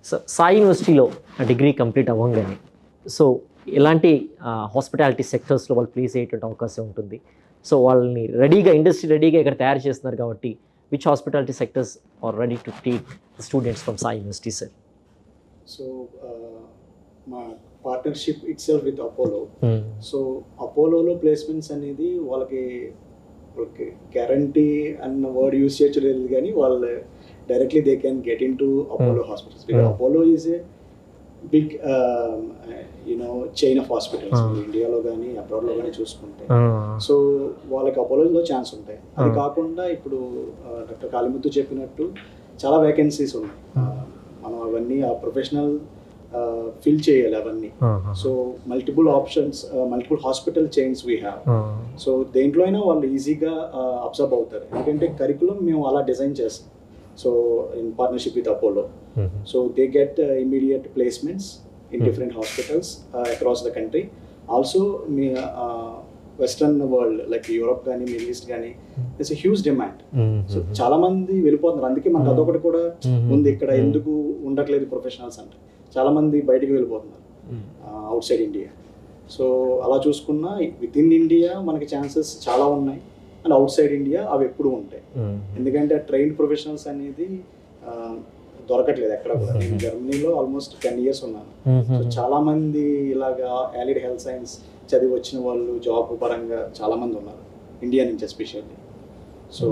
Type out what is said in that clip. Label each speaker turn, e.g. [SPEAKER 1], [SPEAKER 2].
[SPEAKER 1] So Sai యూనివర్సిటీలో degree complete అవ్వగానే so ఎలాంటి హాస్పిటాలిటీ సెక్టర్స్లో వాళ్ళు ప్లేస్ అయ్యేటువంటి అవకాశం ఉంటుంది? సో వాళ్ళని రెడీగా ఇండస్ట్రీ రెడీగా ఇక్కడ తయారు చేస్తున్నారు కాబట్టి which hospitality sectors are ready to take students from Sai university sir?
[SPEAKER 2] So మా partnership itself with Apollo. So అపోలోలో ప్లేస్మెంట్స్ అనేది వాళ్ళకి గ్యారంటీ అన్న వర్డ్ యూస్ చేయలేదు, కానీ వాళ్ళు directly they can get into Apollo hospitals. Apollo is a big chain of hospitals ఇండియాలో కానీ అబ్రాడ్లో కానీ చూసుకుంటే. సో వాళ్ళకి అపోలోలో ఛాన్స్ ఉంటాయి. అది కాకుండా ఇప్పుడు డాక్టర్ కాళీముత్తు చెప్పినట్టు చాలా వేకెన్సీస్ ఉన్నాయి. మనం అవన్నీ ఆ ప్రొఫెషనల్ ఫిల్ చేయాలి అవన్నీ. So multiple options, multiple hospital chains we have. So దేంట్లో అయినా వాళ్ళు ఈజీగా అబ్జర్వ్ అవుతారు, ఎందుకంటే కరికులం మేము అలా డిజైన్ చేస్తాం. So in partnership with Apollo, so they get immediate placements in different hospitals across the country. Also western world like Europe gaani Middle East gaani there's a huge demand. So చాలా మంది వెళ్ళిపోతున్నారు. అందుకే మనకు అదొకటి కూడా ఉంది, ఇక్కడ ఎందుకు ఉండట్లేదు ప్రొఫెషనల్స్ అంటే చాలా మంది బయటికి వెళ్ళిపోతున్నారు అవుట్ సైడ్ ఇండియా. సో అలా చూసుకున్నా విత్ ఇన్ ఇండియా మనకి ఛాన్సెస్ చాలా ఉన్నాయి, అండ్ అవుట్ సైడ్ ఇండియా అవి ఎప్పుడు ఉంటాయి. ఎందుకంటే ట్రైన్డ్ ప్రొఫెషనల్స్ అనేది దొరకట్లేదు ఎక్కడ కూడా. నేను జర్మనీలో ఆల్మోస్ట్ 10 years ఉన్నాను. సో చాలా మంది ఇలాగా అలైడ్ హెల్త్ సైన్స్ చదివి వచ్చిన వాళ్ళు జాబ్ పరంగా చాలా మంది ఉన్నారు ఇండియా నుంచి ఎస్పెషల్లీ. సో